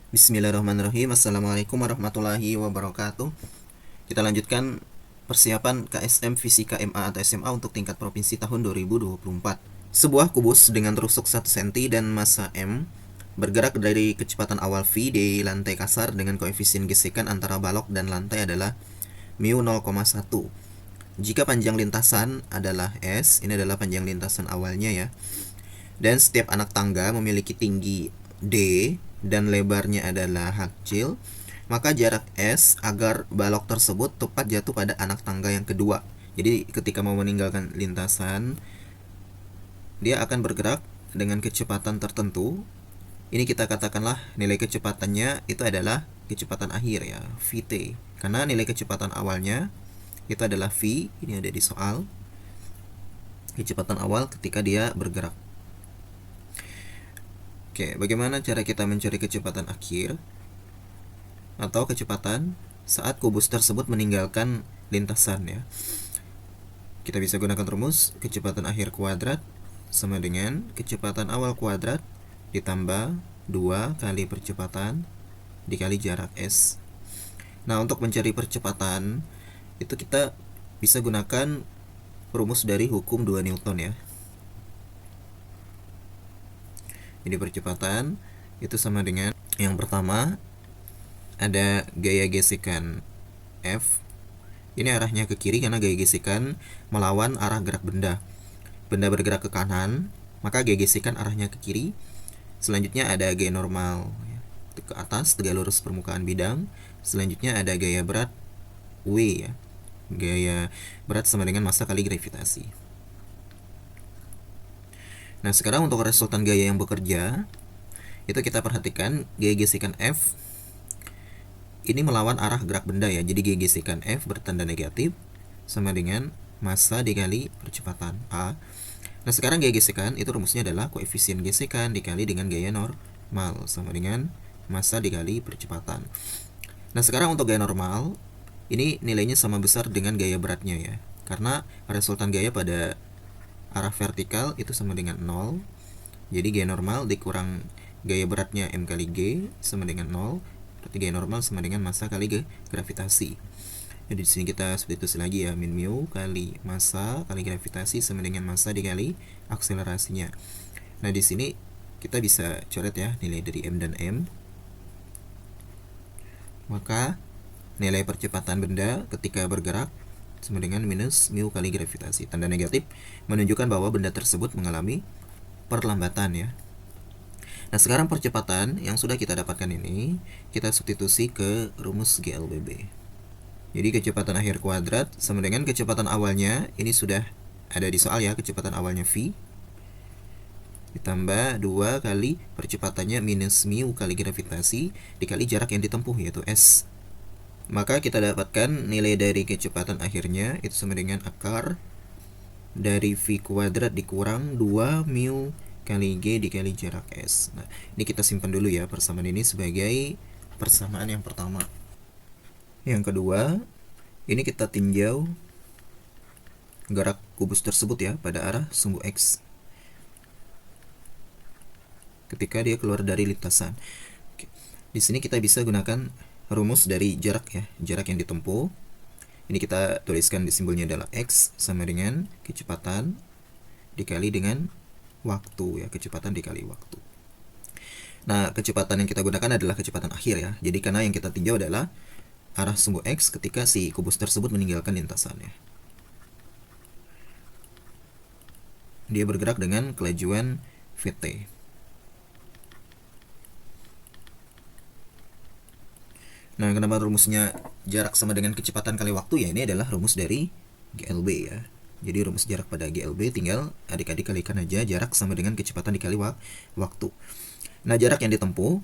Bismillahirrahmanirrahim. Assalamualaikum warahmatullahi wabarakatuh. Kita lanjutkan persiapan KSM Fisika MA atau SMA untuk tingkat provinsi tahun 2024. Sebuah kubus dengan rusuk 1 cm dan massa M bergerak dari kecepatan awal V di lantai kasar dengan koefisien gesekan antara balok dan lantai adalah mu 0,1. Jika panjang lintasan adalah S, ini adalah panjang lintasan awalnya ya, dan setiap anak tangga memiliki tinggi D dan lebarnya adalah H kecil, maka jarak S agar balok tersebut tepat jatuh pada anak tangga yang kedua. Jadi ketika mau meninggalkan lintasan, dia akan bergerak dengan kecepatan tertentu. Ini kita katakanlah nilai kecepatannya itu adalah kecepatan akhir ya, Vt. Karena nilai kecepatan awalnya itu adalah V, ini ada di soal. Kecepatan awal ketika dia bergerak. Oke, bagaimana cara kita mencari kecepatan akhir atau kecepatan saat kubus tersebut meninggalkan lintasan ya? Kita bisa gunakan rumus kecepatan akhir kuadrat sama dengan kecepatan awal kuadrat ditambah 2 kali percepatan dikali jarak S. Nah, untuk mencari percepatan itu kita bisa gunakan rumus dari hukum 2 Newton ya. Jadi percepatan itu sama dengan yang pertama ada gaya gesekan F. Ini arahnya ke kiri karena gaya gesekan melawan arah gerak benda. Benda bergerak ke kanan, maka gaya gesekan arahnya ke kiri. Selanjutnya ada gaya normal ke atas, tegak lurus permukaan bidang. Selanjutnya ada gaya berat W ya. Gaya berat sama dengan massa kali gravitasi. Nah, sekarang untuk resultan gaya yang bekerja, itu kita perhatikan gaya gesekan F ini melawan arah gerak benda ya. Jadi gaya gesekan F bertanda negatif sama dengan massa dikali percepatan A. Nah, sekarang gaya gesekan itu rumusnya adalah koefisien gesekan dikali dengan gaya normal sama dengan massa dikali percepatan. Nah, sekarang untuk gaya normal ini nilainya sama besar dengan gaya beratnya ya. Karena resultan gaya pada arah vertikal itu sama dengan 0. Jadi gaya normal dikurang gaya beratnya M kali G sama dengan 0. Berarti gaya normal sama dengan massa kali gravitasi. Jadi di sini kita substitusi lagi ya, min mu kali massa kali gravitasi sama dengan massa dikali akselerasinya. Nah, di sini kita bisa coret ya nilai dari M dan M. Maka nilai percepatan benda ketika bergerak sama dengan minus mu kali gravitasi. Tanda negatif menunjukkan bahwa benda tersebut mengalami perlambatan ya. Nah, sekarang percepatan yang sudah kita dapatkan ini kita substitusi ke rumus GLBB. Jadi kecepatan akhir kuadrat sama dengan kecepatan awalnya, ini sudah ada di soal ya, kecepatan awalnya V ditambah 2 kali percepatannya minus mu kali gravitasi dikali jarak yang ditempuh yaitu S. Maka kita dapatkan nilai dari kecepatan akhirnya itu sama dengan akar dari V kuadrat dikurang 2 mu kali G dikali jarak S. Nah, ini kita simpan dulu ya persamaan ini sebagai persamaan yang pertama. Yang kedua, ini kita tinjau gerak kubus tersebut ya pada arah sumbu X ketika dia keluar dari lintasan. Oke. Di sini kita bisa gunakan rumus dari jarak ya, jarak yang ditempuh. Ini kita tuliskan di simbolnya adalah X sama dengan kecepatan dikali dengan waktu ya, kecepatan dikali waktu. Nah, kecepatan yang kita gunakan adalah kecepatan akhir ya. Jadi karena yang kita tinjau adalah arah sumbu X ketika si kubus tersebut meninggalkan lintasannya. Dia bergerak dengan kelajuan Vt. Nah, kenapa rumusnya jarak sama dengan kecepatan kali waktu ya? Ini adalah rumus dari GLB ya. Jadi rumus jarak pada GLB tinggal adik-adik kalikan aja jarak sama dengan kecepatan dikali waktu. Nah, jarak yang ditempuh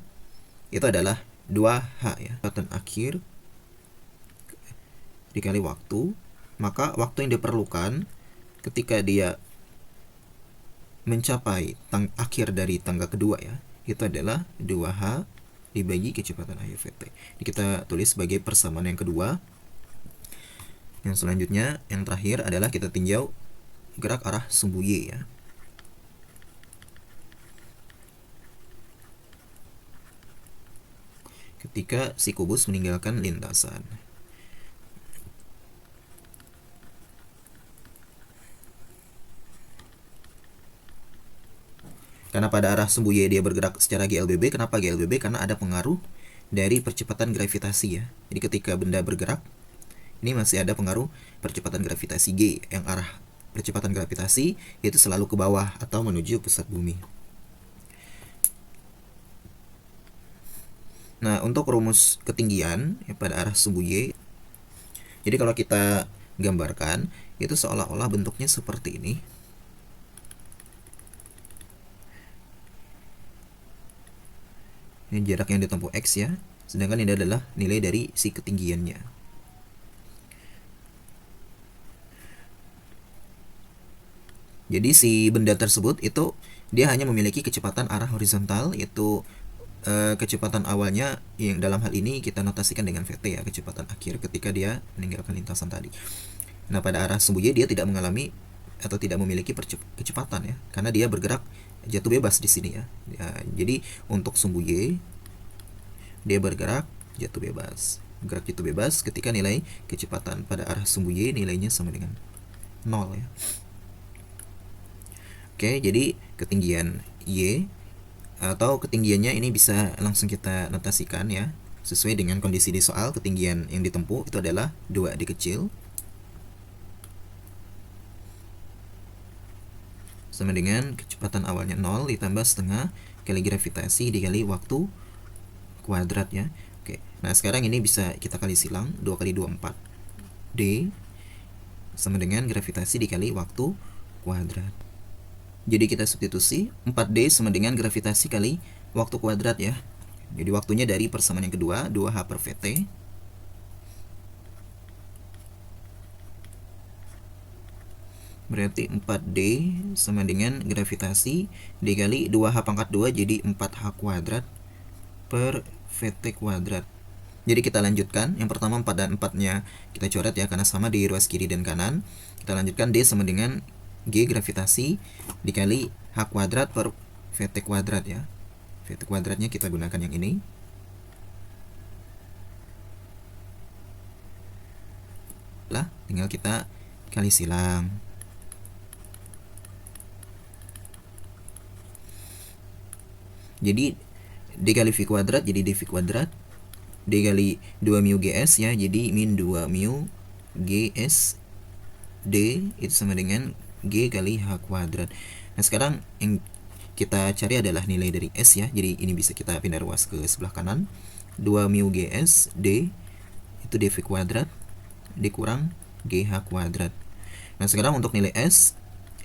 itu adalah 2H ya, kecepatan akhir dikali waktu. Maka waktu yang diperlukan ketika dia mencapai akhir dari tangga kedua ya, itu adalah 2H dibagi kecepatan akhir Vt. Ini kita tulis sebagai persamaan yang kedua. Yang selanjutnya, yang terakhir adalah kita tinjau gerak arah sumbu Y ya. ketika si kubus meninggalkan lintasan. Karena pada arah sumbu Y dia bergerak secara GLBB. Kenapa GLBB? Karena ada pengaruh dari percepatan gravitasi ya. Jadi ketika benda bergerak, ini masih ada pengaruh percepatan gravitasi G, yang arah percepatan gravitasi yaitu selalu ke bawah atau menuju pusat bumi. Nah, untuk rumus ketinggian ya, pada arah sumbu Y, jadi kalau kita gambarkan itu seolah-olah bentuknya seperti ini. Ini jarak yang ditempuh X ya, sedangkan ini adalah nilai dari si ketinggiannya. Jadi si benda tersebut itu dia hanya memiliki kecepatan arah horizontal, yaitu kecepatan awalnya yang dalam hal ini kita notasikan dengan VT ya, kecepatan akhir ketika dia meninggalkan lintasan tadi. Nah, pada arah sumbu Y dia tidak mengalami atau tidak memiliki kecepatan ya, karena dia bergerak jatuh bebas di sini ya. Jadi untuk sumbu Y dia bergerak jatuh bebas ketika nilai kecepatan pada arah sumbu Y nilainya sama dengan 0 ya. Oke, jadi ketinggian Y atau ketinggiannya ini bisa langsung kita notasikan ya, sesuai dengan kondisi di soal. Ketinggian yang ditempuh itu adalah 2D kecil sama dengan kecepatan awalnya 0 ditambah setengah kali gravitasi dikali waktu kuadrat ya. Oke, nah sekarang ini bisa kita kali silang, 2 kali 2 4 D sama dengan gravitasi dikali waktu kuadrat. Jadi kita substitusi 4D sama dengan gravitasi kali waktu kuadrat ya. Jadi waktunya dari persamaan yang kedua, 2H per VT. Berarti 4D sama dengan gravitasi dikali 2H pangkat 2, jadi 4H kuadrat per VT kuadrat. Jadi kita lanjutkan. Yang pertama 4 dan 4-nya kita coret ya, karena sama di ruas kiri dan kanan. Kita lanjutkan D sama dengan G gravitasi dikali H kuadrat per VT kuadrat ya. VT kuadratnya kita gunakan yang ini. Lah, tinggal kita kali silang. Jadi D kali V kuadrat jadi dV kuadrat. D kali 2 mu GS ya, jadi min 2 mu GS D itu sama dengan G kali H kuadrat. Nah sekarang yang kita cari adalah nilai dari S ya, jadi ini bisa kita pindah ruas ke sebelah kanan. 2 mu GS D itu dV kuadrat dikurang GH kuadrat. Nah sekarang untuk nilai S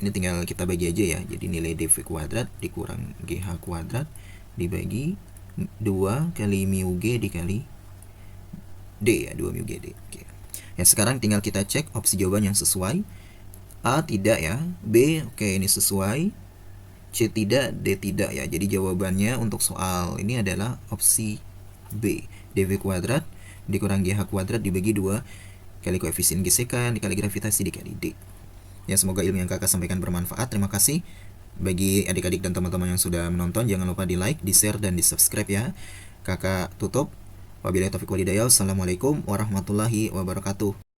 ini tinggal kita bagi aja ya, jadi nilai dV kuadrat dikurang GH kuadrat dibagi 2 kali mu G dikali D ya, 2 mu G D. Oke. Ya sekarang tinggal kita cek opsi jawaban yang sesuai. A tidak ya, B oke ini sesuai, C tidak, D tidak ya. Jadi jawabannya untuk soal ini adalah opsi B, dV kuadrat dikurang GH kuadrat dibagi 2 kali koefisien gesekan dikali gravitasi dikali D. Ya semoga ilmu yang kakak sampaikan bermanfaat. Terima kasih bagi adik-adik dan teman-teman yang sudah menonton. Jangan lupa di like, di share, dan di subscribe ya. Kakak tutup. Wabillahi taufiq walhidayah. Wassalamualaikum warahmatullahi wabarakatuh.